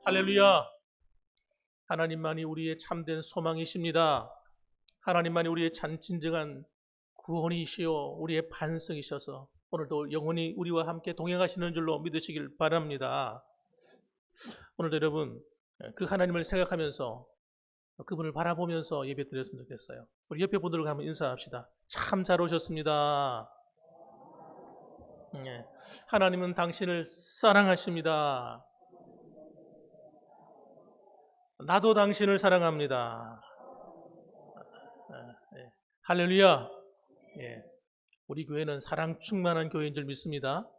할렐루야! 하나님만이 우리의 참된 소망이십니다. 하나님만이 우리의 진정한 구원이시요 우리의 반성이셔서 오늘도 영원히 우리와 함께 동행하시는 줄로 믿으시길 바랍니다. 오늘도 여러분 그 하나님을 생각하면서 그분을 바라보면서 예배 드렸으면 좋겠어요. 우리 옆에 분들과 한번 인사합시다. 참 잘 오셨습니다. 하나님은 당신을 사랑하십니다. 나도 당신을 사랑합니다. 할렐루야. 우리 교회는 사랑 충만한 교회인 줄 믿습니다.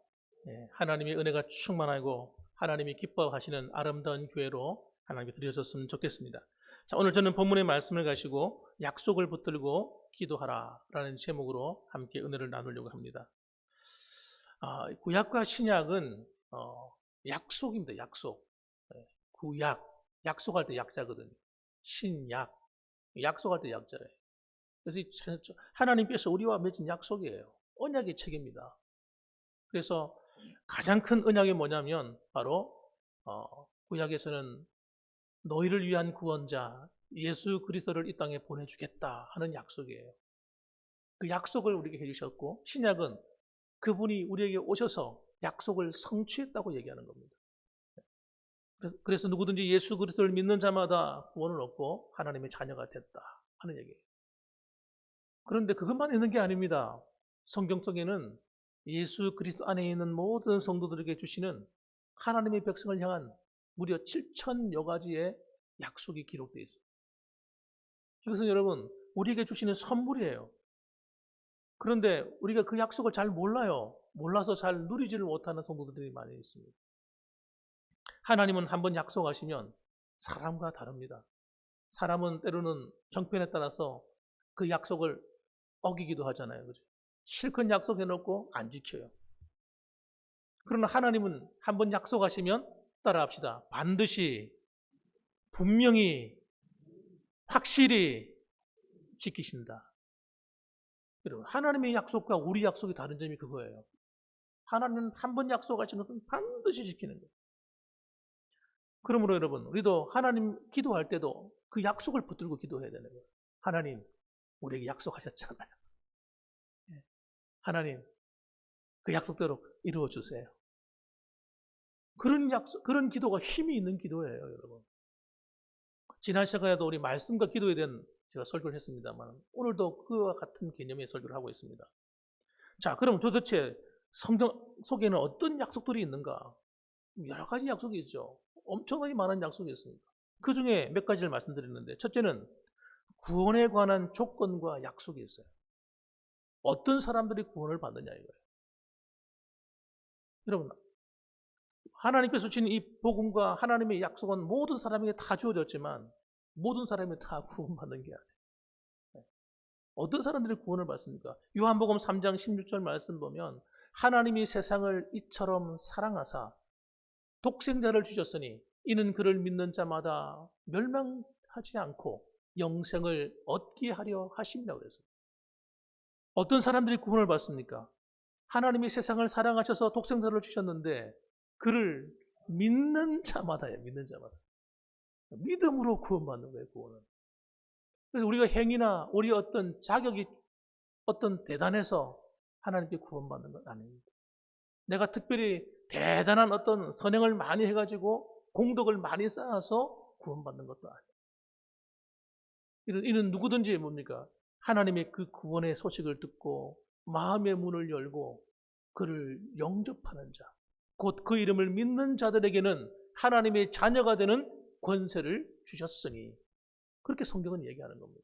하나님의 은혜가 충만하고 하나님이 기뻐하시는 아름다운 교회로 하나님께 드려졌으면 좋겠습니다. 자, 오늘 저는 본문의 말씀을 가지고 약속을 붙들고 기도하라 라는 제목으로 함께 은혜를 나누려고 합니다. 구약과 신약은 약속입니다. 약속. 구약, 약속할 때 약자거든요. 신약, 약속할 때 약자예요. 그래서 하나님께서 우리와 맺은 약속이에요. 언약의 책입니다. 그래서 가장 큰 언약이 뭐냐면 바로 구약에서는 너희를 위한 구원자 예수 그리스도를 이 땅에 보내주겠다 하는 약속이에요. 그 약속을 우리에게 해주셨고, 신약은 그분이 우리에게 오셔서 약속을 성취했다고 얘기하는 겁니다. 그래서 누구든지 예수 그리스도를 믿는 자마다 구원을 얻고 하나님의 자녀가 됐다 하는 얘기예요. 그런데 그것만 있는 게 아닙니다. 성경 속에는 예수 그리스도 안에 있는 모든 성도들에게 주시는 하나님의 백성을 향한 무려 7천여 가지의 약속이 기록되어 있어요. 이것은 여러분 우리에게 주시는 선물이에요. 그런데 우리가 그 약속을 잘 몰라요. 몰라서 잘 누리지를 못하는 성도들이 많이 있습니다. 하나님은 한번 약속하시면 사람과 다릅니다. 사람은 때로는 형편에 따라서 그 약속을 어기기도 하잖아요. 그죠? 실컷 약속해놓고 안 지켜요. 그러나 하나님은 한번 약속하시면 따라합시다. 반드시, 분명히, 확실히 지키신다. 여러분, 하나님의 약속과 우리 약속이 다른 점이 그거예요. 하나님은 한번 약속하시는 것은 반드시 지키는 거예요. 그러므로 여러분, 우리도 하나님 기도할 때도 그 약속을 붙들고 기도해야 되는 거예요. 하나님, 우리에게 약속하셨잖아요. 하나님, 그 약속대로 이루어 주세요. 그런 기도가 힘이 있는 기도예요, 여러분. 지난 시간에도 우리 말씀과 기도에 대한 제가 설교를 했습니다만, 오늘도 그와 같은 개념의 설교를 하고 있습니다. 자, 그럼 도대체 성경 속에는 어떤 약속들이 있는가? 여러 가지 약속이 있죠. 엄청나게 많은 약속이 있습니다. 그 중에 몇 가지를 말씀드렸는데, 첫째는 구원에 관한 조건과 약속이 있어요. 어떤 사람들이 구원을 받느냐 이거예요. 여러분, 하나님께서 주신 이 복음과 하나님의 약속은 모든 사람에게 다 주어졌지만 모든 사람이 다 구원받는 게 아니에요. 어떤 사람들이 구원을 받습니까? 요한복음 3장 16절 말씀 보면 하나님이 세상을 이처럼 사랑하사 독생자를 주셨으니 이는 그를 믿는 자마다 멸망하지 않고 영생을 얻게 하려 하심이라고 그랬어요. 어떤 사람들이 구원을 받습니까? 하나님이 세상을 사랑하셔서 독생자를 주셨는데 그를 믿는 자마다예요. 믿는 자마다. 믿음으로 구원받는 거예요. 구원은. 그래서 우리가 행위나 우리 어떤 자격이 어떤 대단해서 하나님께 구원받는 건 아닙니다. 내가 특별히 대단한 어떤 선행을 많이 해가지고 공덕을 많이 쌓아서 구원받는 것도 아니에요. 이는 누구든지 뭡니까? 하나님의 그 구원의 소식을 듣고 마음의 문을 열고 그를 영접하는 자, 곧 그 이름을 믿는 자들에게는 하나님의 자녀가 되는 권세를 주셨으니 그렇게 성경은 얘기하는 겁니다.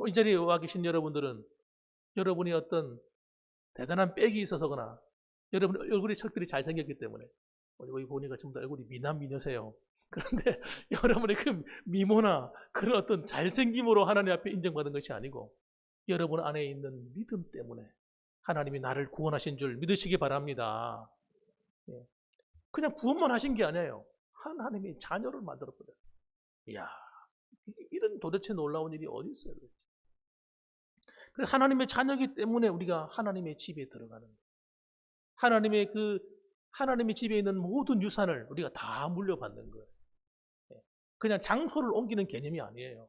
이 자리에 와 계신 여러분들은 여러분이 어떤 대단한 빽이 있어서거나 여러분 얼굴이 특별히 잘생겼기 때문에 여기 보니까 전부 다 얼굴이 미남 미녀세요. 그런데 여러분의 그 미모나 그런 어떤 잘생김으로 하나님 앞에 인정받은 것이 아니고 여러분 안에 있는 믿음 때문에 하나님이 나를 구원하신 줄 믿으시기 바랍니다. 그냥 구원만 하신 게 아니에요. 하나님이 자녀를 만들어버려요. 이야, 이런 도대체 놀라운 일이 어디 있어요? 그래서 하나님의 자녀이기 때문에 우리가 하나님의 집에 들어가는 거예요. 하나님의 집에 있는 모든 유산을 우리가 다 물려받는 거예요. 그냥 장소를 옮기는 개념이 아니에요.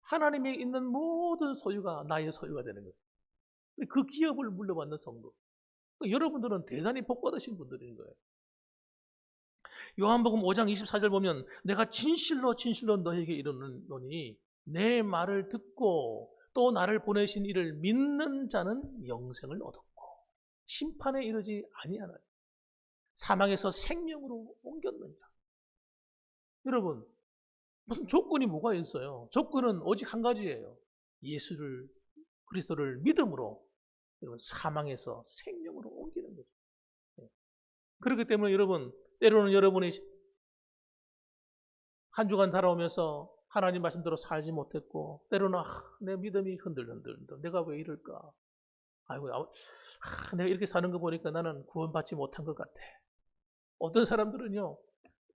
하나님이 있는 모든 소유가 나의 소유가 되는 거예요. 그 기업을 물려받는 성도. 여러분들은 대단히 복받으신 분들인 거예요. 요한복음 5장 24절 보면 내가 진실로 진실로 너에게 이르노니 내 말을 듣고 또 나를 보내신 이를 믿는 자는 영생을 얻었고 심판에 이르지 아니하나니 사망에서 생명으로 옮겼느니라. 여러분, 무슨 조건이 뭐가 있어요? 조건은 오직 한 가지예요. 예수를, 그리스도를 믿음으로 여러분 사망에서 생명으로 옮기는 거죠. 그렇기 때문에 여러분, 때로는 여러분이 한 주간 살아오면서 하나님 말씀대로 살지 못했고, 때로는 내 믿음이 흔들흔들, 내가 왜 이럴까? 아이고, 내가 이렇게 사는 거 보니까 나는 구원받지 못한 것 같아. 어떤 사람들은요,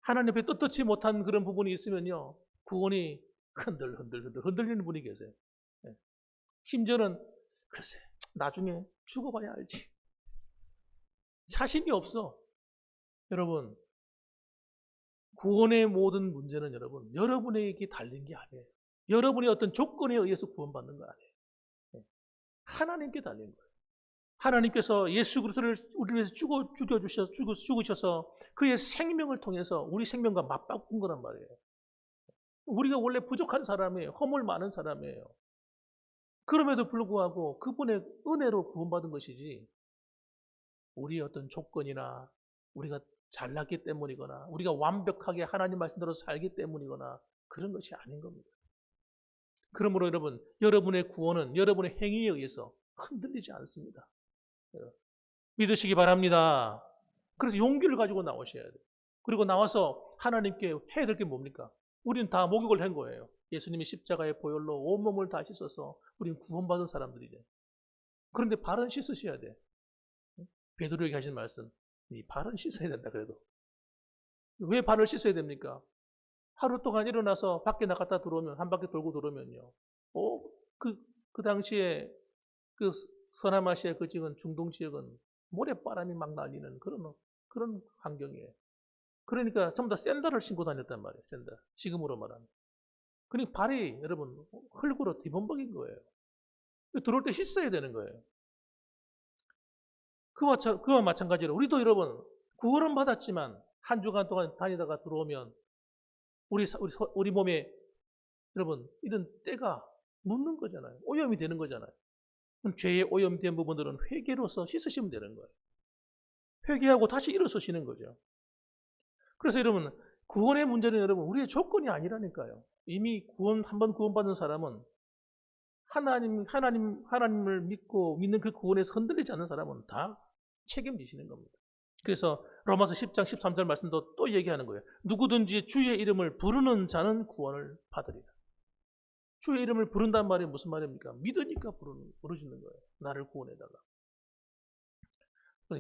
하나님 앞에 떳떳지 못한 그런 부분이 있으면요, 구원이 흔들리는 분이 계세요. 심지어는 글쎄, 나중에 죽어봐야 알지. 자신이 없어. 여러분, 구원의 모든 문제는 여러분에게 달린 게 아니에요. 여러분이 어떤 조건에 의해서 구원받는 거 아니에요. 하나님께 달린 거예요. 하나님께서 예수 그리스도를 우리를 위해서 죽으셔서 그의 생명을 통해서 우리 생명과 맞바꾼 거란 말이에요. 우리가 원래 부족한 사람이에요. 허물 많은 사람이에요. 그럼에도 불구하고 그분의 은혜로 구원받은 것이지 우리의 어떤 조건이나 우리가 잘났기 때문이거나 우리가 완벽하게 하나님 말씀대로 살기 때문이거나 그런 것이 아닌 겁니다. 그러므로 여러분, 여러분의 구원은 여러분의 행위에 의해서 흔들리지 않습니다. 믿으시기 바랍니다. 그래서 용기를 가지고 나오셔야 돼요. 그리고 나와서 하나님께 해야 될 게 뭡니까? 우리는 다 목욕을 한 거예요. 예수님이 십자가의 보혈로 온몸을 다 씻어서 우리는 구원받은 사람들이죠. 그런데 발은 씻으셔야 돼. 베드로에게 하신 말씀, 이 발은 씻어야 된다 그래도. 왜 발을 씻어야 됩니까? 하루 동안 일어나서 밖에 나갔다 들어오면, 한 바퀴 돌고 들어오면요. 그 당시에 그 서남아시아 그 지역은, 중동 지역은 모래바람이 막 날리는 그런 환경이에요. 그러니까 전부 다 샌들을 신고 다녔단 말이에요. 샌들. 지금으로 말하면. 그러니까 발이 여러분 흙으로 뒤범벅인 거예요. 들어올 때 씻어야 되는 거예요. 그와 마찬가지로 우리도 여러분 구원은 받았지만 한 주간 동안 다니다가 들어오면 우리 몸에 여러분 이런 때가 묻는 거잖아요. 오염이 되는 거잖아요. 그럼 죄에 오염된 부분들은 회개로서 씻으시면 되는 거예요. 회개하고 다시 일어서시는 거죠. 그래서 여러분 구원의 문제는 여러분 우리의 조건이 아니라니까요. 이미 한번 구원받은 사람은 하나님을 믿는 그 구원에서 흔들리지 않는 사람은 다 책임지시는 겁니다. 그래서 로마서 10장 13절 말씀도 또 얘기하는 거예요. 누구든지 주의 이름을 부르는 자는 구원을 받으리라. 주의 이름을 부른단 말이 무슨 말입니까? 믿으니까 부르시는 거예요. 나를 구원해달라.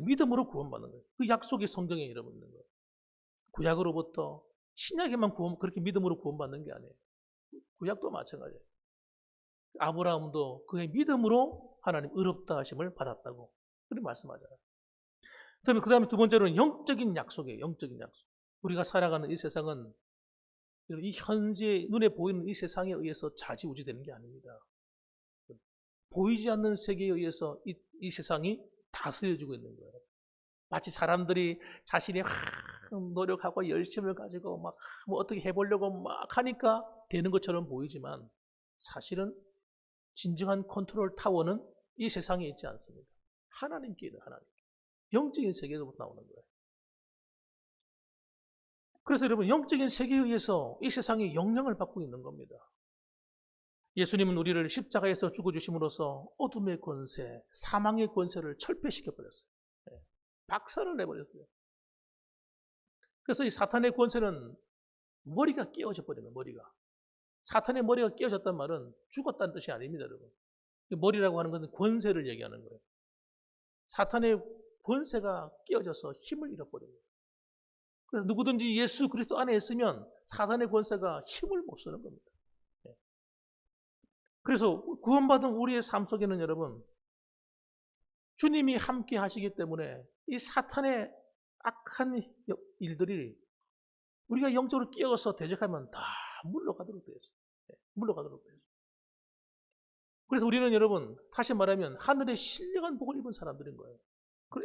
믿음으로 구원받는 거예요. 그 약속이 성경에 이름 있는 거예요. 구약으로부터 신약에만 그렇게 믿음으로 구원받는 게 아니에요. 구약도 마찬가지예요. 아브라함도 그의 믿음으로 하나님 의롭다 하심을 받았다고 그렇게 말씀하잖아요. 그 다음에 두 번째로는 영적인 약속이에요. 영적인 약속. 우리가 살아가는 이 세상은 이 현재 눈에 보이는 이 세상에 의해서 좌지우지되는 게 아닙니다. 보이지 않는 세계에 의해서 이 세상이 다스려지고 있는 거예요. 마치 사람들이 자신이 노력하고 열심을 가지고 막 뭐 어떻게 해보려고 막 하니까 되는 것처럼 보이지만 사실은 진정한 컨트롤 타워는 이 세상에 있지 않습니다. 하나님께 있는 하나님. 영적인 세계로부터 나오는 거예요. 그래서 여러분 영적인 세계에 의해서 이 세상이 영향을 받고 있는 겁니다. 예수님은 우리를 십자가에서 죽어주심으로써 어둠의 권세, 사망의 권세를 철폐시켜버렸어요. 박살을 내버렸어요. 그래서 이 사탄의 권세는 머리가 깨어져 버린 거예요. 머리가. 사탄의 머리가 깨어졌단 말은 죽었다는 뜻이 아닙니다. 여러분. 머리라고 하는 것은 권세를 얘기하는 거예요. 사탄의 권세가 깨어져서 힘을 잃어버린 거예요. 그래서 누구든지 예수 그리스도 안에 있으면 사탄의 권세가 힘을 못 쓰는 겁니다. 그래서 구원받은 우리의 삶 속에는 여러분 주님이 함께 하시기 때문에 이 사탄의 악한 일들이 우리가 영적으로 깨어서 대적하면 다 물러가도록 되어 있어요. 물러가도록 되어 있어요. 그래서 우리는 여러분, 다시 말하면 하늘의 신령한 복을 입은 사람들인 거예요.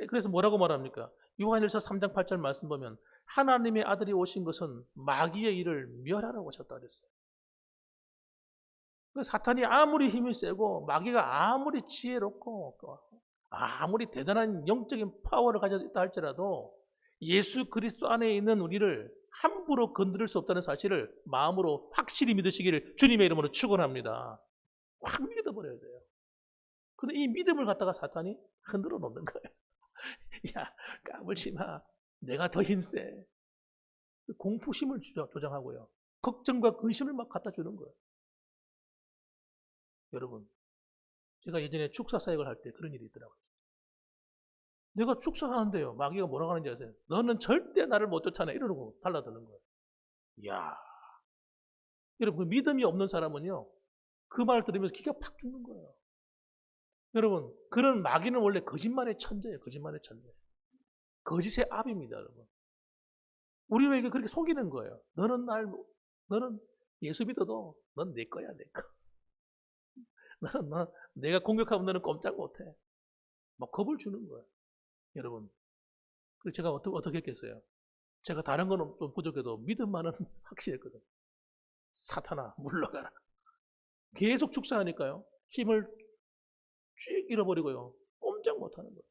그래서 뭐라고 말합니까? 요한일서 3장 8절 말씀 보면 하나님의 아들이 오신 것은 마귀의 일을 멸하라고 하셨다 그랬어요. 사탄이 아무리 힘이 세고 마귀가 아무리 지혜롭고 아무리 대단한 영적인 파워를 가지고 있다 할지라도 예수 그리스도 안에 있는 우리를 함부로 건드릴 수 없다는 사실을 마음으로 확실히 믿으시기를 주님의 이름으로 축원합니다. 확 믿어버려야 돼요. 근데 이 믿음을 갖다가 사탄이 흔들어 놓는 거예요. 야, 까불지 마. 내가 더 힘세. 공포심을 조장하고요. 걱정과 근심을 막 갖다 주는 거예요. 여러분, 제가 예전에 축사 사역을 할 때 그런 일이 있더라고요. 내가 축사하는데요. 마귀가 뭐라고 하는지 아세요? 너는 절대 나를 못 쫓아내. 이러고 달라드는 거예요. 이야. 여러분, 그 믿음이 없는 사람은요. 그 말 들으면서 기가 팍 죽는 거예요. 여러분, 그런 마귀는 원래 거짓말의 천재예요. 거짓말의 천재. 거짓의 압입니다, 여러분. 우리 왜 그렇게 속이는 거예요? 너는 예수 믿어도 넌 내 거야, 내 거. 내가 공격하면 너는 꼼짝 못해. 막 겁을 주는 거예요. 여러분. 그래서 제가 어떻게 했겠어요? 제가 다른 건 좀 부족해도 믿음만은 확실했거든. 사탄아, 물러가라. 계속 축사하니까요. 힘을 쭉 잃어버리고요. 꼼짝 못하는 거예요.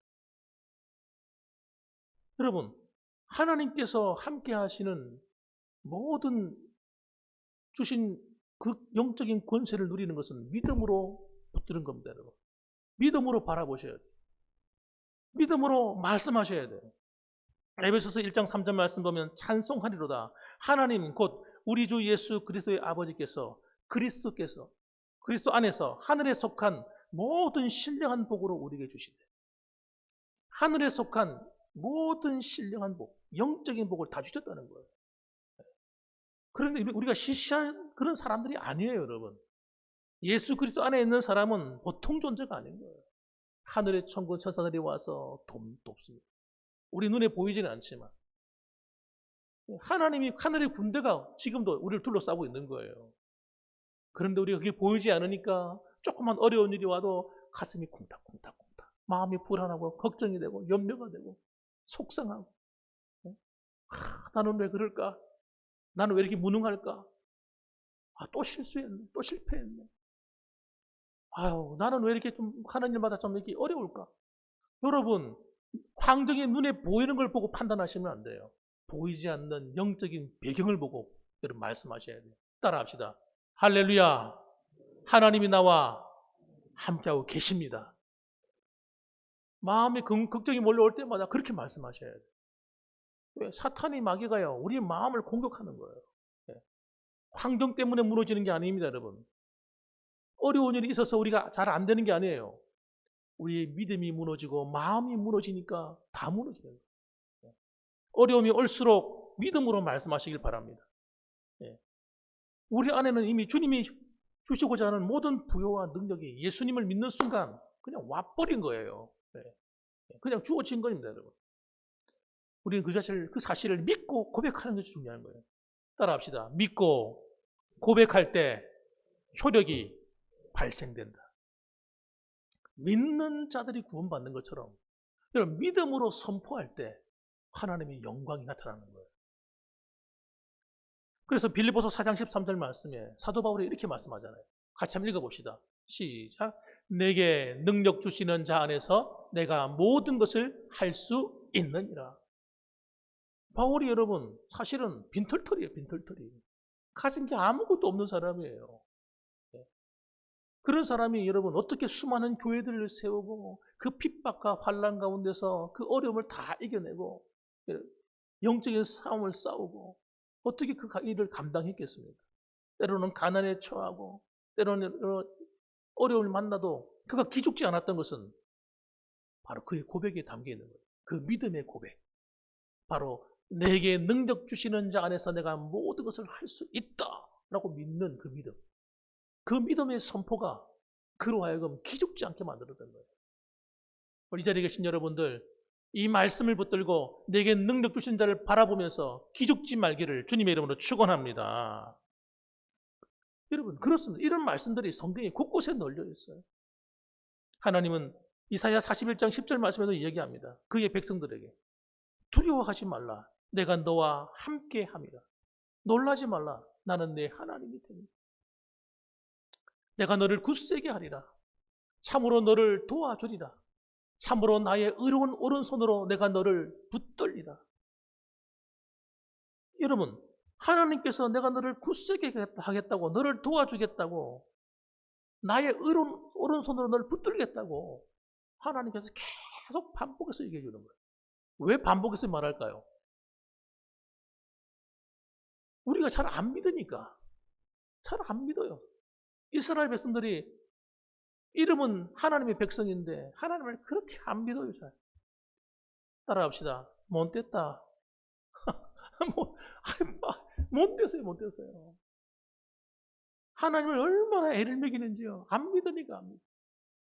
여러분, 하나님께서 함께 하시는 모든 주신 그 영적인 권세를 누리는 것은 믿음으로 붙드는 겁니다, 여러분. 믿음으로 바라보셔야 돼요. 믿음으로 말씀하셔야 돼요. 에베소서 1장 3절 말씀 보면 찬송하리로다. 하나님 곧 우리 주 예수 그리스도의 아버지께서 그리스도 안에서 하늘에 속한 모든 신령한 복으로 우리에게 주시네. 하늘에 속한 모든 신령한 복, 영적인 복을 다 주셨다는 거예요. 그런데 우리가 시시한 그런 사람들이 아니에요, 여러분. 예수 그리스도 안에 있는 사람은 보통 존재가 아닌 거예요. 하늘의 천군 천사들이 와서 돕습니다. 우리 눈에 보이지는 않지만 하늘의 군대가 지금도 우리를 둘러싸고 있는 거예요. 그런데 우리가 그게 보이지 않으니까 조그만 어려운 일이 와도 가슴이 쿵닥쿵닥쿵닥, 마음이 불안하고 걱정이 되고 염려가 되고 속상하고, 나는 왜 그럴까? 나는 왜 이렇게 무능할까? 또 실수했네, 또 실패했네. 아유, 나는 왜 이렇게 좀 하는 일마다 좀 이렇게 어려울까? 여러분, 환경이 눈에 보이는 걸 보고 판단하시면 안 돼요. 보이지 않는 영적인 배경을 보고 여러분 말씀하셔야 돼요. 따라합시다. 할렐루야. 하나님이 나와 함께하고 계십니다. 마음에 걱정이 몰려올 때마다 그렇게 말씀하셔야 돼요. 왜? 사탄이 마귀가요, 우리 마음을 공격하는 거예요. 환경 때문에 무너지는 게 아닙니다, 여러분. 어려운 일이 있어서 우리가 잘 안 되는 게 아니에요. 우리의 믿음이 무너지고 마음이 무너지니까 다 무너져요. 어려움이 올수록 믿음으로 말씀하시길 바랍니다. 우리 안에는 이미 주님이 주시고자 하는 모든 부요와 능력이 예수님을 믿는 순간 그냥 와버린 거예요. 그냥 주어진 겁니다, 여러분. 우리는 그 사실을 믿고 고백하는 것이 중요한 거예요. 따라합시다. 믿고 고백할 때 효력이 발생된다. 믿는 자들이 구원받는 것처럼 여러분 믿음으로 선포할 때 하나님의 영광이 나타나는 거예요. 그래서 빌립보서 4장 13절 말씀에 사도 바울이 이렇게 말씀하잖아요. 같이 한번 읽어봅시다. 시작. 내게 능력 주시는 자 안에서 내가 모든 것을 할 수 있느니라. 바울이 여러분 사실은 빈털털이에요. 빈털털이. 가진 게 아무것도 없는 사람이에요. 그런 사람이 여러분 어떻게 수많은 교회들을 세우고 그 핍박과 환난 가운데서 그 어려움을 다 이겨내고 영적인 싸움을 싸우고 어떻게 그 일을 감당했겠습니까? 때로는 가난에 처하고 때로는 어려움을 만나도 그가 기죽지 않았던 것은 바로 그의 고백에 담겨 있는 거예요. 그 믿음의 고백. 바로 내게 능력 주시는 자 안에서 내가 모든 것을 할 수 있다라고 믿는 그 믿음. 그 믿음의 선포가 그로 하여금 기죽지 않게 만들었던 거예요. 이 자리에 계신 여러분들, 이 말씀을 붙들고 내게 능력 주신 자를 바라보면서 기죽지 말기를 주님의 이름으로 축원합니다. 여러분, 그렇습니다. 이런 말씀들이 성경에 곳곳에 널려 있어요. 하나님은 이사야 41장 10절 말씀에도 이야기합니다. 그의 백성들에게 두려워하지 말라. 내가 너와 함께 함이라. 놀라지 말라. 나는 내 하나님이 되니. 내가 너를 굳세게 하리라. 참으로 너를 도와주리라. 참으로 나의 의로운 오른손으로 내가 너를 붙들리라. 여러분, 하나님께서 내가 너를 굳세게 하겠다고, 너를 도와주겠다고, 나의 의로운 오른손으로 너를 붙들겠다고 하나님께서 계속 반복해서 얘기해 주는 거예요. 왜 반복해서 말할까요? 우리가 잘 안 믿으니까. 잘 안 믿어요. 이스라엘 백성들이 이름은 하나님의 백성인데 하나님을 그렇게 안 믿어요. 잘. 따라합시다. 못 됐다. 못 됐어요. 못 됐어요. 하나님을 얼마나 애를 먹이는지요. 안 믿으니까 안 믿어.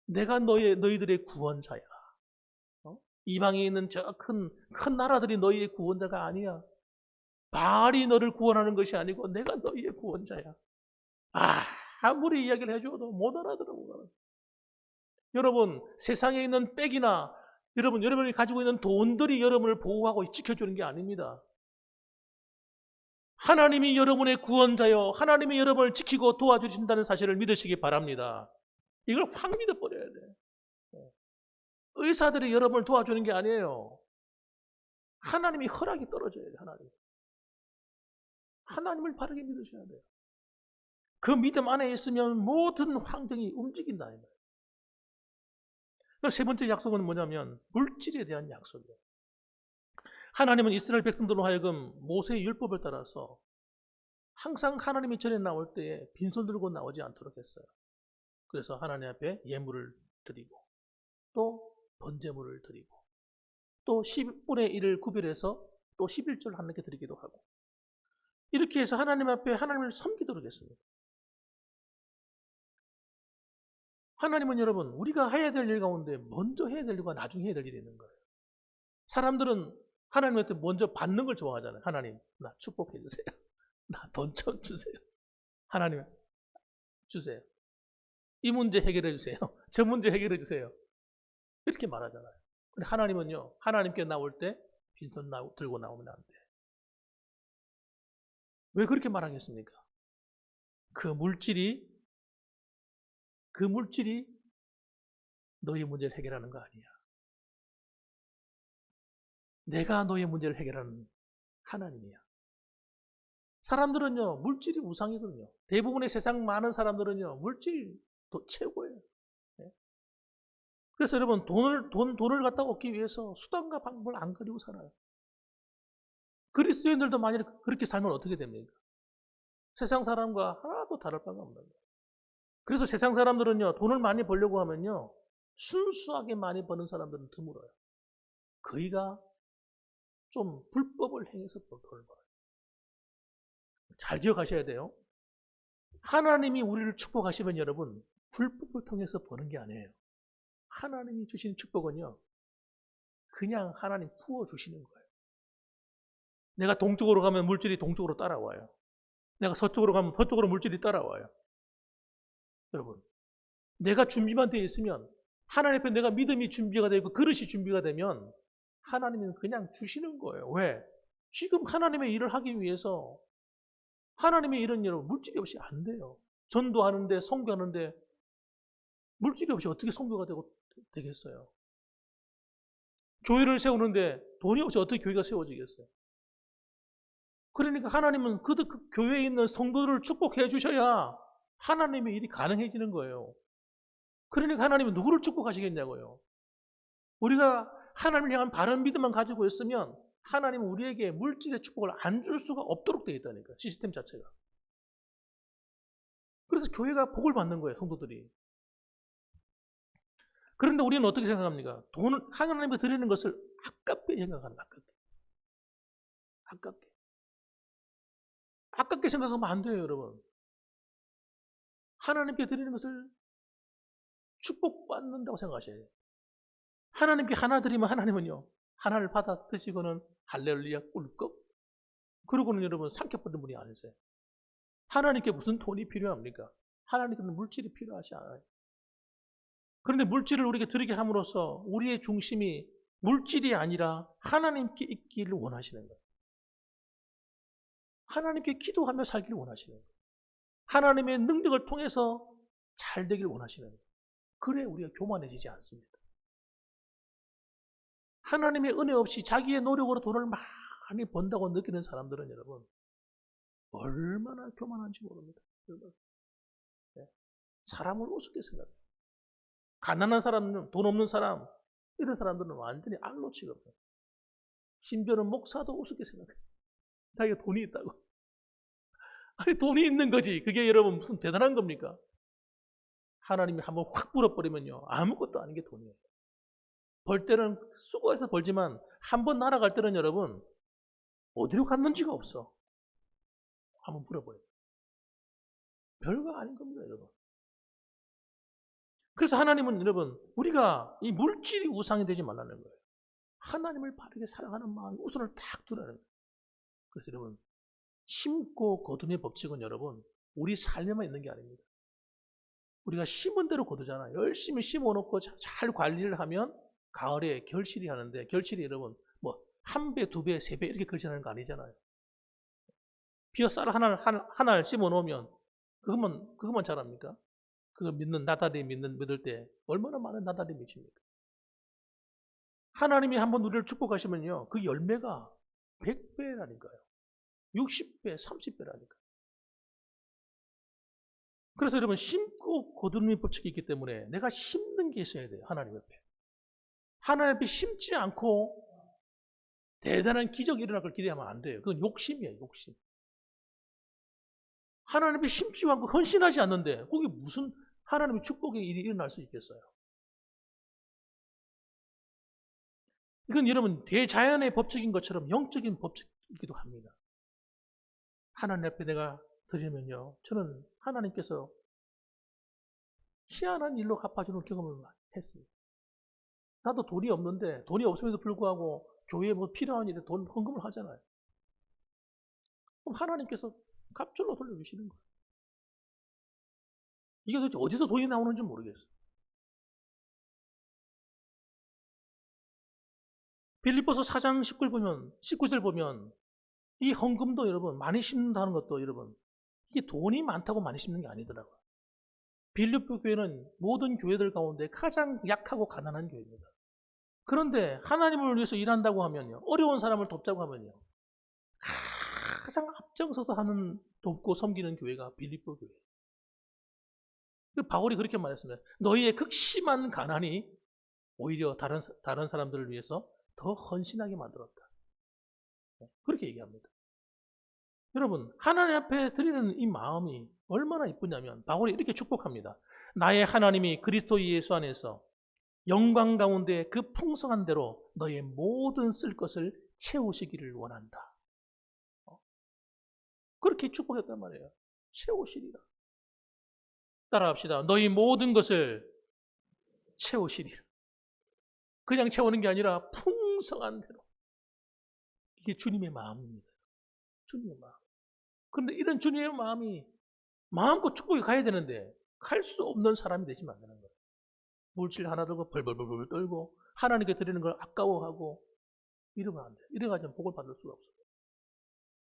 내가 너희들의 구원자야. 이방에 있는 저 큰 나라들이 너희의 구원자가 아니야. 바알이 너를 구원하는 것이 아니고 내가 너희의 구원자야. 아무리 이야기를 해줘도 못 알아들어. 여러분, 세상에 있는 백이나 여러분이 가지고 있는 돈들이 여러분을 보호하고 지켜주는 게 아닙니다. 하나님이 여러분의 구원자요, 하나님이 여러분을 지키고 도와주신다는 사실을 믿으시기 바랍니다. 이걸 확 믿어버려야 돼. 의사들이 여러분을 도와주는 게 아니에요. 하나님이 허락이 떨어져야 돼. 하나님을 바르게 믿으셔야 돼요. 그 믿음 안에 있으면 모든 환경이 움직인다. 세 번째 약속은 뭐냐면 물질에 대한 약속이에요. 하나님은 이스라엘 백성들로 하여금 모세의 율법을 따라서 항상 하나님이 전에 나올 때에 빈손 들고 나오지 않도록 했어요. 그래서 하나님 앞에 예물을 드리고 또 번제물을 드리고 또 10분의 1을 구별해서 또 11절 하나님께 드리기도 하고 이렇게 해서 하나님 앞에 하나님을 섬기도록 했습니다. 하나님은 여러분 우리가 해야 될 일 가운데 먼저 해야 될 일과 나중에 해야 될 일이 있는 거예요. 사람들은 하나님한테 먼저 받는 걸 좋아하잖아요. 하나님 나 축복해 주세요. 나 돈 좀 주세요. 하나님 주세요. 이 문제 해결해 주세요. 저 문제 해결해 주세요. 이렇게 말하잖아요. 근데 하나님은요. 하나님께 나올 때 빈손 들고 나오면 안 돼. 왜 그렇게 말하겠습니까? 그 물질이 너의 문제를 해결하는 거 아니야. 내가 너의 문제를 해결하는 하나님이야. 사람들은요, 물질이 우상이거든요. 대부분의 세상 많은 사람들은요, 물질이 최고예요. 네? 그래서 여러분, 돈을 갖다 얻기 위해서 수단과 방법을 안 가리고 살아요. 그리스도인들도 만약에 그렇게 살면 어떻게 됩니까? 세상 사람과 하나도 다를 바가 없는 거예요. 그래서 세상 사람들은요, 돈을 많이 벌려고 하면요, 순수하게 많이 버는 사람들은 드물어요. 거의가 좀 불법을 행해서 돈을 벌어요. 잘 기억하셔야 돼요. 하나님이 우리를 축복하시면 여러분, 불법을 통해서 버는 게 아니에요. 하나님이 주신 축복은요, 그냥 하나님 부어주시는 거예요. 내가 동쪽으로 가면 물질이 동쪽으로 따라와요. 내가 서쪽으로 가면 서쪽으로 물질이 따라와요. 여러분, 내가 준비만 되어 있으면 하나님 앞에 내가 믿음이 준비가 되고 그릇이 준비가 되면 하나님은 그냥 주시는 거예요. 왜? 지금 하나님의 일을 하기 위해서 하나님의 일은 여러분 물질이 없이 안 돼요. 전도하는데 선교하는데 물질이 없이 어떻게 선교가 되겠어요? 교회를 세우는데 돈이 없이 어떻게 교회가 세워지겠어요? 그러니까 하나님은 그 교회에 있는 성도들을 축복해 주셔야 하나님의 일이 가능해지는 거예요. 그러니까 하나님은 누구를 축복하시겠냐고요. 우리가 하나님을 향한 바른 믿음만 가지고 있으면 하나님은 우리에게 물질의 축복을 안 줄 수가 없도록 되어 있다니까요. 시스템 자체가. 그래서 교회가 복을 받는 거예요. 성도들이. 그런데 우리는 어떻게 생각합니까? 돈을 하나님께 드리는 것을 아깝게 생각합니다. 아깝게 생각하면 안 돼요, 여러분. 하나님께 드리는 것을 축복받는다고 생각하셔야 돼요. 하나님께 하나 드리면 하나님은요, 하나를 받아 드시고는 할렐루야 꿀꺽. 그러고는 여러분 삼켜버린 분이 아니세요. 하나님께 무슨 돈이 필요합니까? 하나님께는 물질이 필요하지 않아요. 그런데 물질을 우리에게 드리게 함으로써 우리의 중심이 물질이 아니라 하나님께 있기를 원하시는 거예요. 하나님께 기도하며 살기를 원하시는 거예요. 하나님의 능력을 통해서 잘 되기를 원하시는 거예요. 그래 우리가 교만해지지 않습니다. 하나님의 은혜 없이 자기의 노력으로 돈을 많이 번다고 느끼는 사람들은 여러분 얼마나 교만한지 모릅니다. 사람을 우습게 생각해요. 가난한 사람, 돈 없는 사람, 이런 사람들은 완전히 알로 취급해요. 심지어는 목사도 우습게 생각해요. 자기가 돈이 있다고. 아니 돈이 있는 거지. 그게 여러분 무슨 대단한 겁니까? 하나님이 한번 확 불어버리면요. 아무것도 아닌 게 돈이에요. 벌 때는 수고해서 벌지만 한번 날아갈 때는 여러분 어디로 갔는지가 없어. 한번 불어버려요. 별거 아닌 겁니다, 여러분. 그래서 하나님은 여러분 우리가 이 물질이 우상이 되지 말라는 거예요. 하나님을 바르게 사랑하는 마음 우선을 탁 두라는 거예요. 그래서 여러분 심고 거둠의 법칙은 여러분 우리 삶에만 있는 게 아닙니다. 우리가 심은 대로 거두잖아요. 열심히 심어놓고 잘 관리를 하면 가을에 결실이 하는데 결실이 여러분 뭐 1배, 2배, 3배 이렇게 결실하는 거 아니잖아요. 비어 쌀 하나를 심어놓으면 그것만 자랍니까? 그거 나다리 믿을 때 얼마나 많은 나다리 맺힙니까? 하나님이 한번 우리를 축복하시면요. 그 열매가 100배라니까요. 60배, 30배라니까요. 그래서 여러분 심고 거두는 법칙이 있기 때문에 내가 심는 게 있어야 돼요. 하나님 옆에. 하나님 옆에 심지 않고 대단한 기적이 일어날 걸 기대하면 안 돼요. 그건 욕심이에요. 욕심. 하나님 앞에 심지 않고 헌신하지 않는데 거기 무슨 하나님의 축복의 일이 일어날 수 있겠어요? 이건 여러분 대자연의 법칙인 것처럼 영적인 법칙이기도 합니다. 하나님 앞에 내가 드리면요. 저는 하나님께서 희한한 일로 갚아주는 경험을 했습니다. 나도 돈이 없는데 돈이 없음에도 불구하고 교회에 뭐 필요한 일에 돈 헌금을 하잖아요. 그럼 하나님께서 갑절로 돌려주시는 거예요. 이게 도대체 어디서 돈이 나오는지 모르겠어요. 빌립보서 4장 19절 보면 이 헌금도 여러분 많이 심는다는 것도 여러분 이게 돈이 많다고 많이 심는 게 아니더라고요. 빌립보 교회는 모든 교회들 가운데 가장 약하고 가난한 교회입니다. 그런데 하나님을 위해서 일한다고 하면요. 어려운 사람을 돕자고 하면요. 가장 앞장서서 돕고 섬기는 교회가 빌립보 교회예요. 바울이 그렇게 말했습니다. 너희의 극심한 가난이 오히려 다른 사람들을 위해서 더 헌신하게 만들었다. 그렇게 얘기합니다. 여러분 하나님 앞에 드리는 이 마음이 얼마나 이쁘냐면 바울이 이렇게 축복합니다. 나의 하나님이 그리스도 예수 안에서 영광 가운데 그 풍성한 대로 너의 모든 쓸 것을 채우시기를 원한다. 그렇게 축복했단 말이에요. 채우시리라. 따라합시다. 너희 모든 것을 채우시리라. 그냥 채우는 게 아니라 풍성한 대로. 이게 주님의 마음입니다. 주님의 마음. 그런데 이런 주님의 마음이 마음껏 축복이 가야 되는데 갈 수 없는 사람이 되지면 안 되는 거예요. 물질 하나 들고 벌벌벌 떨고 하나님께 드리는 걸 아까워하고 이러면 안 돼요. 이래가지고 복을 받을 수가 없어요.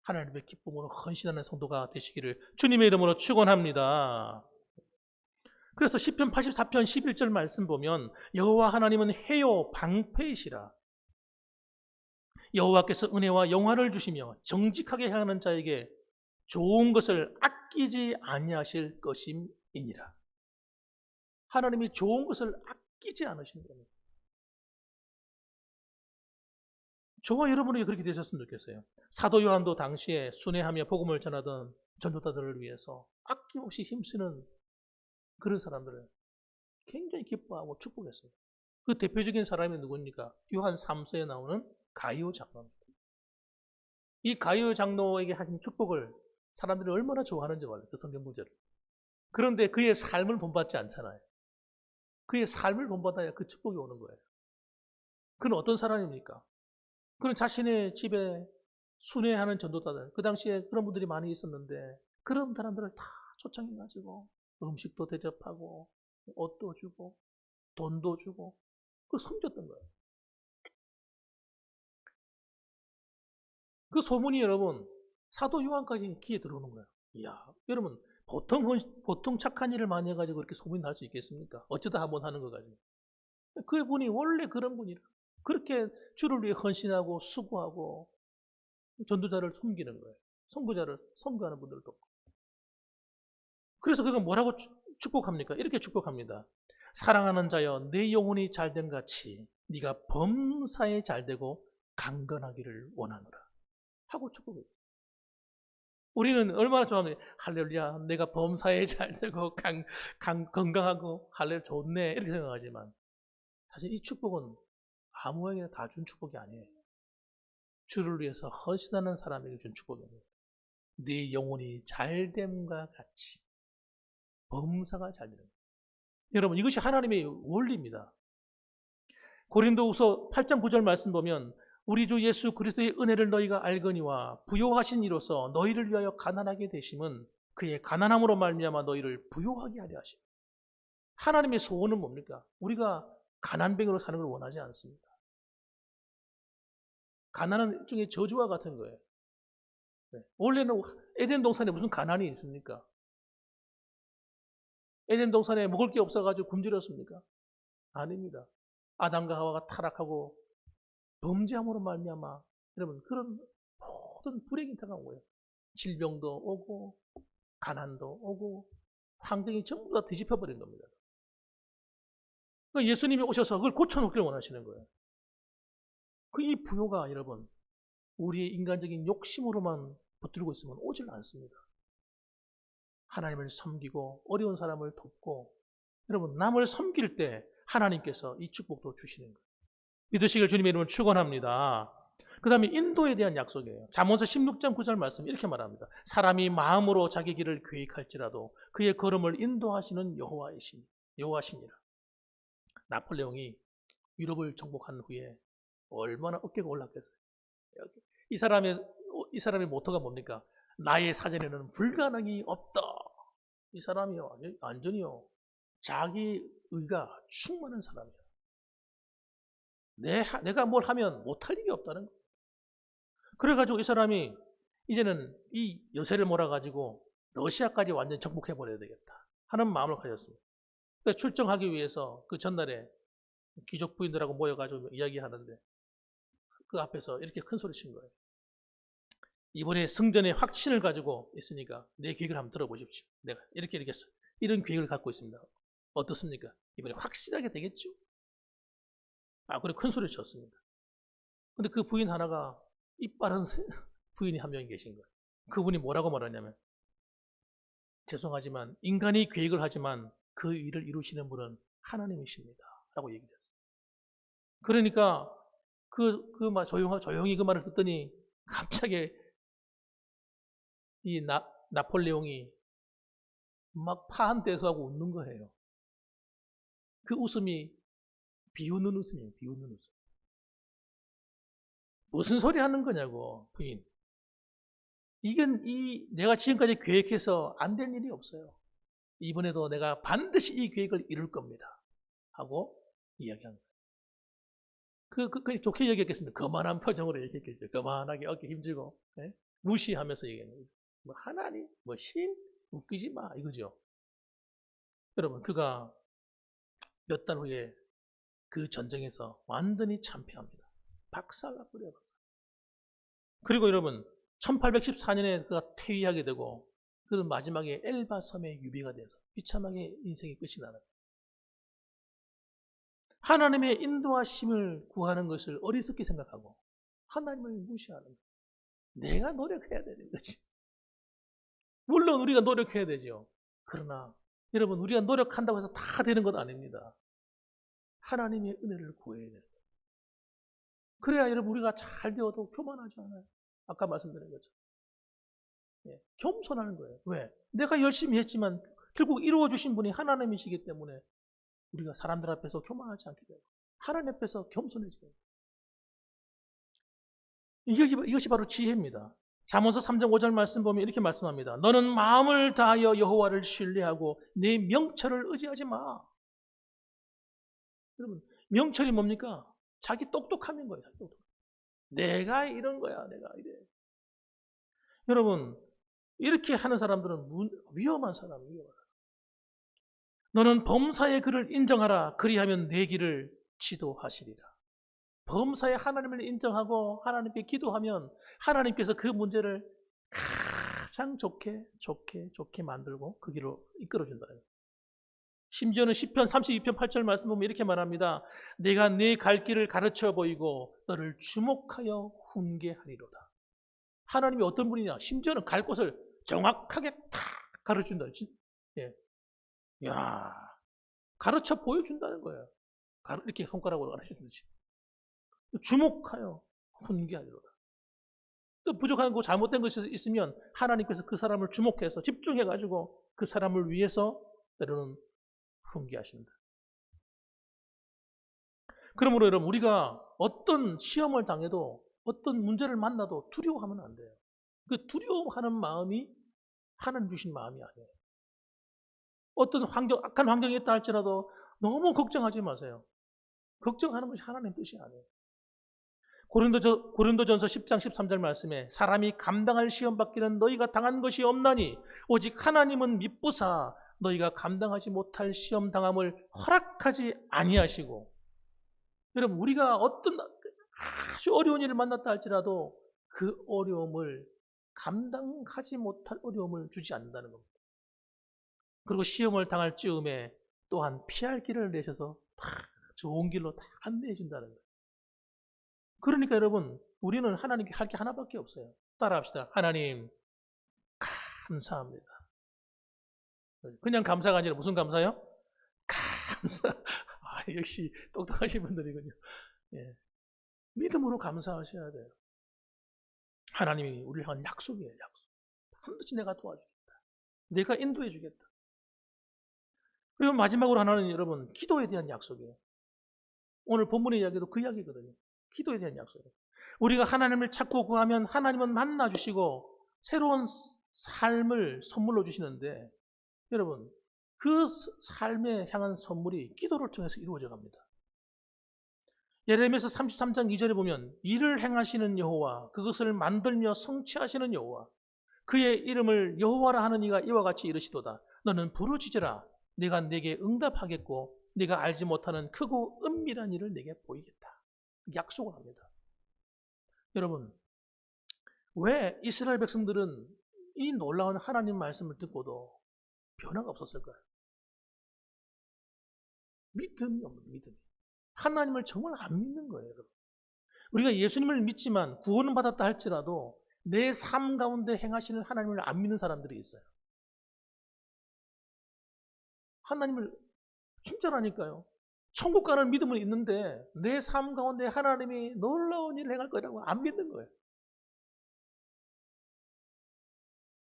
하나님의 기쁨으로 헌신하는 성도가 되시기를 주님의 이름으로 축원합니다. 그래서 시편 84편 11절 말씀 보면 여호와 하나님은 해요 방패이시라. 여호와께서 은혜와 영화를 주시며 정직하게 행하는 자에게 좋은 것을 아끼지 아니하실 것임이니라. 하나님이 좋은 것을 아끼지 않으시는 겁니다. 저와 여러분이 그렇게 되셨으면 좋겠어요. 사도 요한도 당시에 순회하며 복음을 전하던 전도자들을 위해서 아낌없이 힘쓰는 그런 사람들을 굉장히 기뻐하고 축복했어요. 그 대표적인 사람이 누굽니까? 요한 3서에 나오는 가이오 장로입니다. 이 가이오 장로에게 하신 축복을 사람들이 얼마나 좋아하는지 몰라요. 그 성경 구절을. 그런데 그의 삶을 본받지 않잖아요. 그의 삶을 본받아야 그 축복이 오는 거예요. 그는 어떤 사람입니까? 그런 자신의 집에 순회하는 전도자들, 그 당시에 그런 분들이 많이 있었는데 그런 사람들을 다 초청해가지고 음식도 대접하고 옷도 주고 돈도 주고 그 섬겼던 거예요. 그 소문이 여러분 사도 요한까지 귀에 들어오는 거예요. 이야, 여러분 보통 착한 일을 많이 해가지고 그렇게 소문이 날 수 있겠습니까? 어쩌다 한번 하는 거 가지고. 그분이 원래 그런 분이라. 그렇게 주를 위해 헌신하고 수고하고 전도자를 섬기는 거예요. 선교자를 선교하는 분들도. 그래서 그가 뭐라고 축복합니까? 이렇게 축복합니다. 사랑하는 자여, 내 영혼이 잘된 같이 네가 범사에 잘되고 강건하기를 원하노라 하고 축복해요. 우리는 얼마나 좋아하면 할렐루야, 내가 범사에 잘되고 건강하고 할렐루야 좋네 이렇게 생각하지만 사실 이 축복은 아무에게나 다 준 축복이 아니에요. 주를 위해서 헌신하는 사람에게 준 축복입니다. 네 영혼이 잘됨과 같이 범사가 잘되는 거예요. 여러분 이것이 하나님의 원리입니다. 고린도후서 8장 9절 말씀 보면 우리 주 예수 그리스도의 은혜를 너희가 알거니와 부요하신 이로써 너희를 위하여 가난하게 되심은 그의 가난함으로 말미암아 너희를 부요하게 하려 하십니다. 하나님의 소원은 뭡니까? 우리가 가난뱅이로 사는 걸 원하지 않습니다. 가난은 일종의 저주와 같은 거예요. 원래는 에덴 동산에 무슨 가난이 있습니까? 에덴 동산에 먹을 게 없어가지고 굶주렸습니까? 아닙니다. 아담과 하와가 타락하고 범죄함으로 말미암아 여러분 그런 모든 불행이 다가온 거예요. 질병도 오고 가난도 오고 환경이 전부 다 뒤집혀 버린 겁니다. 그러니까 예수님이 오셔서 그걸 고쳐놓기를 원하시는 거예요. 이 부요가 여러분 우리의 인간적인 욕심으로만 붙들고 있으면 오질 않습니다. 하나님을 섬기고 어려운 사람을 돕고 여러분 남을 섬길 때 하나님께서 이 축복도 주시는 거예요. 믿으시길 주님의 이름으로 축원합니다. 그 다음에 인도에 대한 약속이에요. 잠언서 16장 9절 말씀 이렇게 말합니다. 사람이 마음으로 자기 길을 계획할지라도 그의 걸음을 인도하시는 여호와시니라. 나폴레옹이 유럽을 정복한 후에 얼마나 어깨가 올랐겠어요. 이 사람의 모토가 뭡니까? 나의 사전에는 불가능이 없다. 이 사람이요, 완전히요, 자기 의가 충만한 사람이야. 내가 뭘 하면 못할 일이 없다는 거예요. 그래가지고 이 사람이 이제는 이 여세를 몰아가지고 러시아까지 완전 정복해버려야 되겠다 하는 마음을 가졌습니다. 그래서 출정하기 위해서 그 전날에 귀족 부인들하고 모여가지고 이야기하는데 그 앞에서 이렇게 큰 소리 친 거예요. 이번에 승전의 확신을 가지고 있으니까 내 계획을 한번 들어보십시오. 내가 이렇게 이런 계획을 갖고 있습니다. 어떻습니까? 이번에 확실하게 되겠죠? 그래 큰 소리 쳤습니다. 근데 그 부인 하나가 입 빠른 부인이 한 명 계신 거예요. 그분이 뭐라고 말하냐면 죄송하지만 인간이 계획을 하지만 그 일을 이루시는 분은 하나님이십니다. 라고 얘기했어요. 그러니까 말 조용히 그 말을 듣더니 갑자기 이 나폴레옹이 막 파한대소하고 웃는 거예요. 그 웃음이 비웃는 웃음이에요. 비웃는 웃음. 무슨 소리 하는 거냐고 부인. 내가 지금까지 계획해서 안 된 일이 없어요. 이번에도 내가 반드시 이 계획을 이룰 겁니다. 하고 이야기한 거예요. 좋게 얘기했겠습니다. 거만한 표정으로 얘기했겠죠. 거만하게 어깨 힘주고 무시하면서 얘기하는 거예요. 뭐 하나님, 뭐 신, 웃기지 마 이거죠. 여러분 그가 몇 달 후에 그 전쟁에서 완전히 참패합니다. 박살나버려요. 그리고 여러분 1814년에 그가 퇴위하게 되고 그는 마지막에 엘바 섬에 유배가 돼서 비참하게 인생이 끝이 나는 거예요. 하나님의 인도하심을 구하는 것을 어리석게 생각하고 하나님을 무시하는 거예요. 내가 노력해야 되는 거지. 물론 우리가 노력해야 되죠. 그러나 여러분 우리가 노력한다고 해서 다 되는 것 아닙니다. 하나님의 은혜를 구해야 돼요. 그래야 여러분 우리가 잘 되어도 교만하지 않아요. 아까 말씀드린 것처럼. 겸손하는 거예요. 왜? 내가 열심히 했지만 결국 이루어 주신 분이 하나님이시기 때문에 우리가 사람들 앞에서 교만하지 않게 돼요. 하나님 앞에서 겸손해져요. 이것이 바로 지혜입니다. 잠언서 3장 5절 말씀 보면 이렇게 말씀합니다. 너는 마음을 다하여 여호와를 신뢰하고 내 명철을 의지하지 마. 여러분, 명철이 뭡니까? 자기 똑똑함인 거예요. 자기 똑똑함. 내가 이런 거야. 내가 이래. 여러분, 이렇게 하는 사람들은 위험한 사람이에요. 너는 범사의 그를 인정하라. 그리하면 내 길을 지도하시리라. 범사에 하나님을 인정하고 하나님께 기도하면 하나님께서 그 문제를 가장 좋게 만들고 그 길로 이끌어준다. 심지어는 시편 32편 8절 말씀 보면 이렇게 말합니다. 내가 네 갈 길을 가르쳐 보이고 너를 주목하여 훈계하리로다. 하나님이 어떤 분이냐? 심지어는 갈 곳을 정확하게 탁 가르쳐준다. 예. 야, 가르쳐 보여준다는 거예요. 이렇게 손가락으로 가르쳐주듯이. 주목하여 훈계하리로다. 또 부족한 거 잘못된 것이 있으면 하나님께서 그 사람을 주목해서 집중해가지고 그 사람을 위해서 때로는 훈계하신다. 그러므로 여러분, 우리가 어떤 시험을 당해도 어떤 문제를 만나도 두려워하면 안 돼요. 그 두려워하는 마음이 하나님 주신 마음이 아니에요. 어떤 악한 환경이 있다 할지라도 너무 걱정하지 마세요. 걱정하는 것이 하나님 뜻이 아니에요. 고린도전서 10장 13절 말씀에 사람이 감당할 시험 받기는 너희가 당한 것이 없나니 오직 하나님은 미쁘사 너희가 감당하지 못할 시험 당함을 허락하지 아니하시고. 여러분, 우리가 어떤 아주 어려운 일을 만났다 할지라도 그 어려움을 감당하지 못할 어려움을 주지 않는다는 겁니다. 그리고 시험을 당할 즈음에 또한 피할 길을 내셔서 다 좋은 길로 다 안내해 준다는 거예요. 그러니까 여러분, 우리는 하나님께 할 게 하나밖에 없어요. 따라합시다. 하나님, 감사합니다. 그냥 감사가 아니라 무슨 감사요? 감사. 역시 똑똑하신 분들이군요. 예. 믿음으로 감사하셔야 돼요. 하나님이 우리를 향한 약속이에요. 약속. 반드시 내가 도와주겠다. 내가 인도해 주겠다. 그리고 마지막으로 하나는 여러분, 기도에 대한 약속이에요. 오늘 본문의 이야기도 그 이야기거든요. 기도에 대한 약속이에요. 우리가 하나님을 찾고 구하면 하나님은 만나주시고 새로운 삶을 선물로 주시는데, 여러분, 그 삶에 향한 선물이 기도를 통해서 이루어져 갑니다. 예레미야서 33장 2절에 보면 일을 행하시는 여호와, 그것을 만들며 성취하시는 여호와, 그의 이름을 여호와라 하는 이가 이와 같이 이르시도다. 너는 부르짖으라. 내가 내게 응답하겠고 네가 알지 못하는 크고 은밀한 일을 내게 보이겠다. 약속을 합니다. 여러분, 왜 이스라엘 백성들은 이 놀라운 하나님 말씀을 듣고도 변화가 없었을까요? 믿음이 없는 믿음이. 하나님을 정말 안 믿는 거예요, 여러분. 우리가 예수님을 믿지만 구원은 받았다 할지라도 내 삶 가운데 행하시는 하나님을 안 믿는 사람들이 있어요. 하나님을 진짜라니까요. 천국 가는 믿음은 있는데 내 삶 가운데 하나님이 놀라운 일을 행할 거라고 안 믿는 거예요.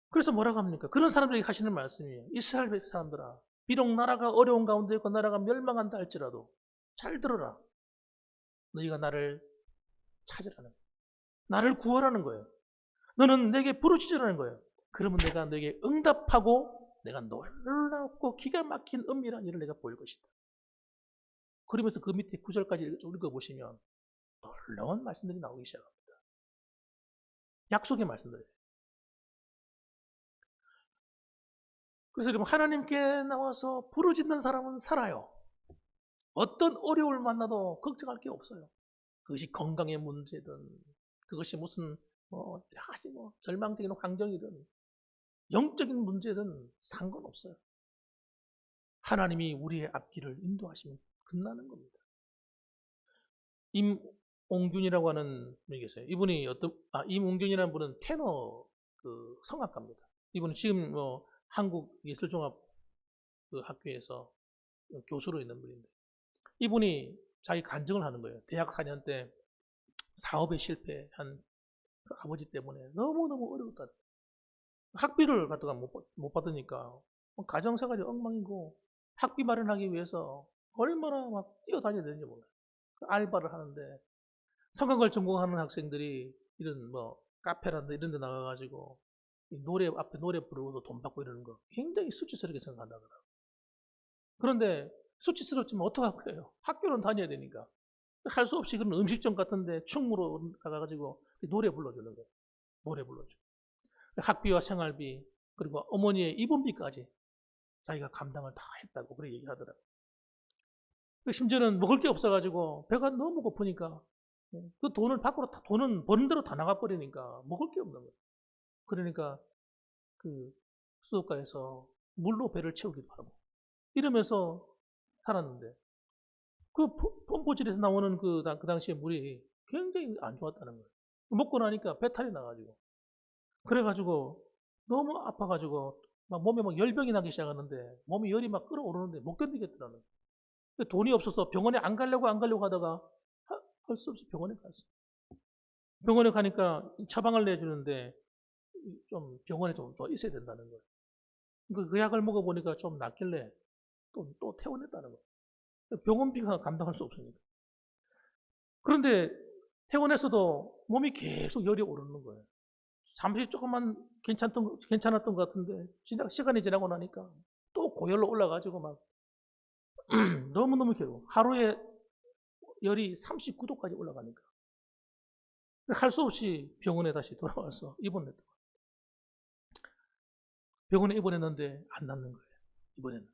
그래서 뭐라고 합니까? 그런 사람들에게 하시는 말씀이에요. 이스라엘 사람들아, 비록 나라가 어려운 가운데 있고 나라가 멸망한다 할지라도 잘 들어라. 너희가 나를 찾으라는 거예요. 나를 구하라는 거예요. 너는 내게 부르짖으라는 거예요. 그러면 내가 너에게 응답하고 내가 놀랍고 기가 막힌 은밀한 일을 내가 보일 것이다. 그러면서 그 밑에 9절까지 읽어보시면 놀라운 말씀들이 나오기 시작합니다. 약속의 말씀들이에요. 그래서 여러분, 하나님께 나와서 부르짖는 사람은 살아요. 어떤 어려움을 만나도 걱정할 게 없어요. 그것이 건강의 문제든 그것이 무슨 여러 가지 절망적인 환경이든 영적인 문제든 상관없어요. 하나님이 우리의 앞길을 인도하시면 끝나는 겁니다. 임옹균이라고 하는 분이 계세요. 이분이 임옹균이라는 분은 테너 성악가입니다. 이분은 지금 한국예술종합 학교에서 교수로 있는 분인데, 이분이 자기 간증을 하는 거예요. 대학 4년 때 사업에 실패한 그 아버지 때문에 너무너무 어려웠다. 학비를 갖다가 못 받으니까 가정생활이 엉망이고 학비 마련하기 위해서 얼마나 막 뛰어다녀야 되는지 몰라요. 알바를 하는데 성악을 전공하는 학생들이 이런 뭐 카페라든지 이런 데 나가가지고 노래 앞에 노래 부르고도 돈 받고 이러는 거 굉장히 수치스럽게 생각한다더라고요. 그런데 수치스럽지만 어떡할 거예요? 학교는 다녀야 되니까. 할 수 없이 그런 음식점 같은데 충무로 가가지고 노래 불러주는 거예요. 노래 불러주고. 학비와 생활비, 그리고 어머니의 입원비까지 자기가 감당을 다 했다고 그렇게 얘기하더라고요. 심지어는 먹을 게 없어가지고 배가 너무 고프니까 그 돈을 밖으로 돈은 버는 대로 다 나가버리니까 먹을 게 없는 거예요. 그러니까 그 수도가에서 물로 배를 채우기도 하고 이러면서 살았는데 그 펌프질에서 나오는 그 당시에 물이 굉장히 안 좋았다는 거예요. 먹고 나니까 배탈이 나가지고 그래가지고 너무 아파가지고 막 몸에 막 열병이 나기 시작하는데 몸에 열이 막 끓어오르는데 못 견디겠더라는 거예요. 돈이 없어서 병원에 안 가려고 하다가 할 수 없이 병원에 갔어요. 병원에 가니까 처방을 내주는데 좀 병원에 좀 더 있어야 된다는 거예요. 그 약을 먹어보니까 좀 낫길래 또 퇴원했다는 거예요. 병원비가 감당할 수 없으니까. 그런데 퇴원했어도 몸이 계속 열이 오르는 거예요. 잠시 조금만 괜찮았던 것 같은데 시간이 지나고 나니까 또 고열로 올라가지고 막 너무너무 괴로워. 하루에 열이 39도까지 올라가니까 할 수 없이 병원에 다시 돌아와서 입원했던 거예요. 병원에 입원했는데 안 낫는 거예요. 이번에는.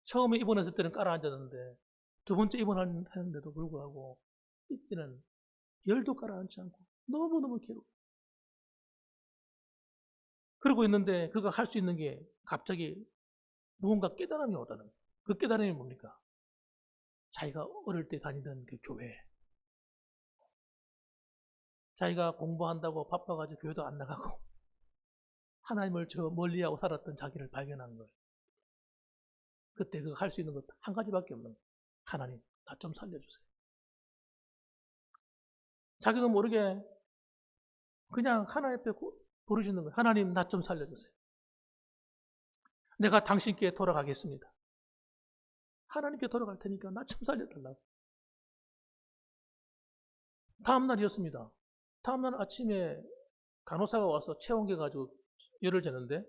처음에 입원했을 때는 깔아앉았는데 두 번째 입원하는데도 불구하고 이때는 열도 깔아앉지 않고 너무너무 괴로워. 그러고 있는데 그가 할 수 있는 게 갑자기 무언가 깨달음이 오다는 거예요. 그 깨달음이 뭡니까? 자기가 어릴 때 다니던 그 교회. 자기가 공부한다고 바빠가지고 교회도 안 나가고 하나님을 저 멀리하고 살았던 자기를 발견한 거예요. 그때 그 할 수 있는 것 한 가지밖에 없는 거예요. 하나님, 나 좀 살려주세요. 자기도 모르게 그냥 하나님 앞에 부르시는 거예요. 하나님, 나 좀 살려주세요. 내가 당신께 돌아가겠습니다. 하나님께 돌아갈 테니까 나 좀 살려달라고. 다음 날이었습니다. 다음 날 아침에 간호사가 와서 체온계 가지고 열을 재는데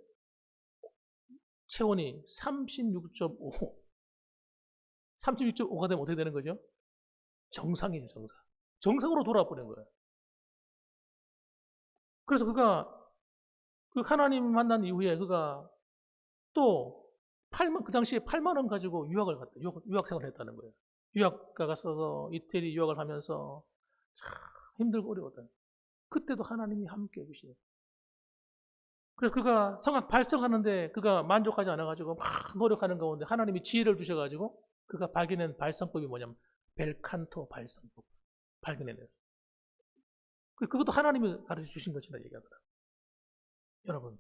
체온이 36.5. 36.5가 되면 어떻게 되는 거죠? 정상이에요, 정상. 정상으로 돌아버린 거예요. 그래서 그가 그 하나님 만난 이후에 그가 또 그 당시에 8만 원 가지고 유학을 갔다. 유학 생활을 했다는 거예요. 유학 가서 이태리 유학을 하면서 참 힘들고 어려웠다. 그때도 하나님이 함께 해주시네요. 그래서 그가 성악 발성하는데 그가 만족하지 않아가지고 막 노력하는 가운데 하나님이 지혜를 주셔가지고 그가 발견한 발성법이 뭐냐면 벨칸토 발성법 발견해냈어요. 그것도 하나님이 가르쳐 주신 것이라 얘기하더라고요. 여러분,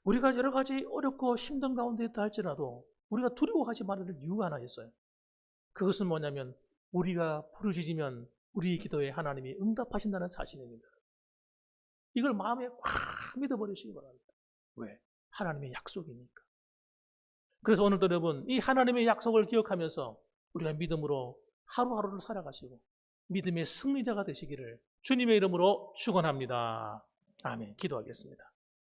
우리가 여러 가지 어렵고 힘든 가운데 있다 할지라도 우리가 두려워하지 말아야 할 이유가 하나 있어요. 그것은 뭐냐면 우리가 부르짖으면 우리의 기도에 하나님이 응답하신다는 사실입니다. 이걸 마음에 꽉 믿어버리시기 바랍니다. 왜? 하나님의 약속이니까. 그래서 오늘도 여러분 이 하나님의 약속을 기억하면서 우리가 믿음으로 하루하루를 살아가시고 믿음의 승리자가 되시기를 주님의 이름으로 축원합니다. 아멘. 기도하겠습니다.